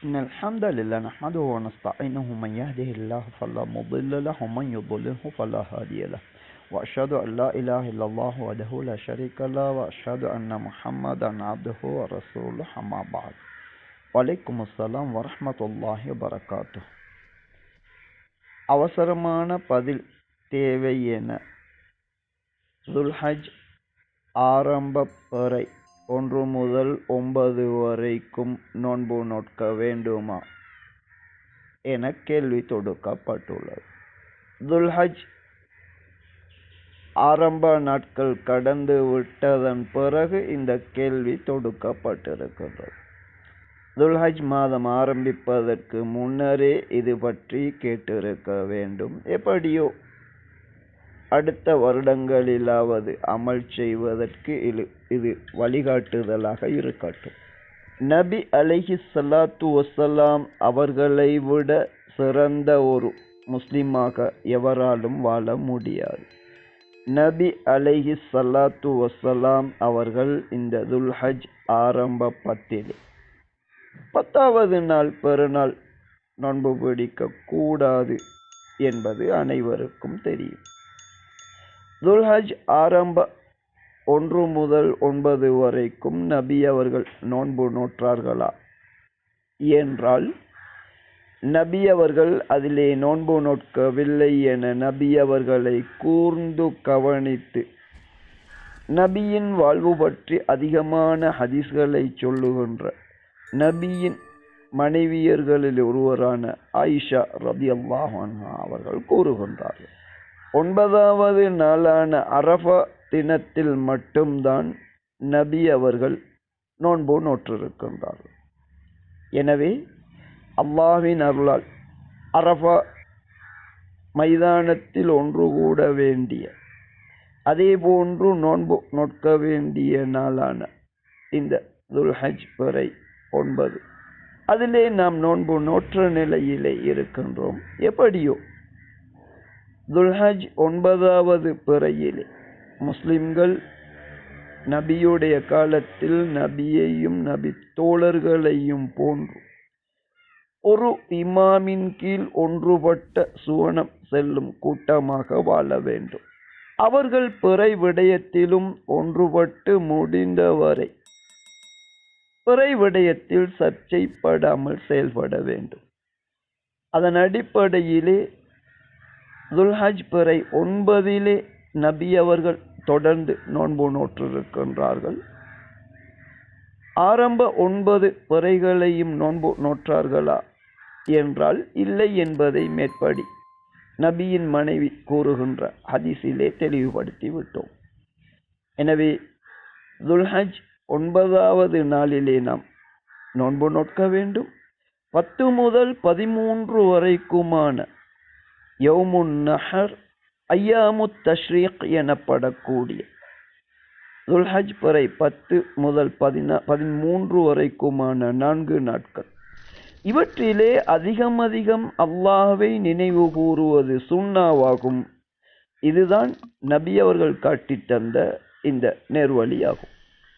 إن الحمد لله نحمده ونستعينه من يهده الله فلا مضل له ومن يضلله فلا هادي له وأشهد أن لا إله إلا الله وحده لا شريك له وأشهد أن محمدا عبده ورسوله أما بعد وعليكم السلام ورحمة الله وبركاته அவசரமான பதில் தேவை என துல்ஹஜ் ஆரம்ப பிறை 1 முதல் 9 வரைக்கும் நோன்பு நோட்க வேண்டுமா என கேள்வி தொடுக்கப்பட்டுள்ளது. துல்ஹஜ் ஆரம்ப நாட்கள் கடந்து விட்டதன் பிறகு இந்த கேள்வி தொடுக்கப்பட்டிருக்கிறது. துல்ஹஜ் மாதம் ஆரம்பிப்பதற்கு முன்னரே இது பற்றி கேட்டிருக்க வேண்டும். எப்படியோ அடுத்த வருடங்களிலாவது அமல் செய்வதற்கு இது வழிகாட்டுதலாக இருக்கட்டும். நபி அலைஹி ஸலாத்து வஸ்ஸலாம் அவர்களை விட சிறந்த ஒரு முஸ்லிமாக எவராலும் வாழ முடியாது. நபி அலைஹி ஸலாத்து வஸ்ஸலாம் அவர்கள் இந்த துல்ஹஜ் ஆரம்ப 10வது நாள் பெருநாள் நோன்பு பிடிக்க கூடாது என்பது அனைவருக்கும் தெரியும். துல்ஹஜ் ஆரம்ப 1 முதல் 9 வரைக்கும் நபி அவர்கள் நோன்பு நோற்றார்களா என்றால் நபி அவர்கள் அதிலே நோன்பு நோட்கவில்லை என நபி அவர்களை கூர்ந்து கவனித்து நபியின் வாழ்வு பற்றி அதிகமான ஹதீஸ்களை சொல்லுகின்ற நபியின் மனைவியர்களில் ஒருவரான ஆயிஷா ரலியல்லாஹு அன்ஹா அவர்கள் கூறுகின்றார்கள், 9வது நாளான அரஃபா தினத்தில் மட்டும்தான் நபி அவர்கள் நோன்பு நோற்றிருக்கின்றார்கள். எனவே அல்லாஹ்வின் அருளால் அரஃபா மைதானத்தில் ஒன்று கூட வேண்டிய அதே போன்று நோன்பு நோட்க வேண்டிய நாளான இந்த துல்ஹஜ் பிறை 9 அதிலே நாம் நோன்பு நோற்ற நிலையிலே இருக்கின்றோம். எப்படியோ துல்ஹஜ் 9வது பிறையிலே முஸ்லிம்கள் நபியுடைய காலத்தில் நபியையும் நபி தோழர்களையும் போன்று ஒரு இமாமின் கீழ் ஒன்றுபட்ட சுவனம் செல்லும் கூட்டமாக வாழ வேண்டும். அவர்கள் பிறை விடயத்திலும் ஒன்றுபட்டு முடிந்தவரை பிறை விடயத்தில் சர்ச்சைப்படாமல் செயல்பட வேண்டும். அதன் அடிப்படையிலே துல்ஹஜ் பிறை 9 நபி அவர்கள் தொடர்ந்து நோன்பு நோற்றிருக்கின்றார்கள். ஆரம்ப 9 பிறைகளையும் நோன்பு நோற்றார்களா என்றால் இல்லை என்பதை மேற்படி நபியின் மனைவி கூறுகின்ற ஹதீஸிலே தெளிவுபடுத்தி விட்டோம். எனவே துல்ஹஜ் 9வது நாளிலே நாம் நோன்பு நோட்க வேண்டும். 10 முதல் 13 வரைக்குமான யௌமுன் நஹர், ஐயாமுத் தஷ்ரீக் எனப்படக்கூடிய துல்ஹஜ் பிறை 10 முதல் 13 வரைக்குமான 4 நாட்கள், இவற்றிலே அதிகம் அல்லாஹ்வை நினைவு கூறுவது சுன்னாவாகும். இதுதான் நபி அவர்கள் காட்டி தந்த இந்த நேர்வழியாகும்.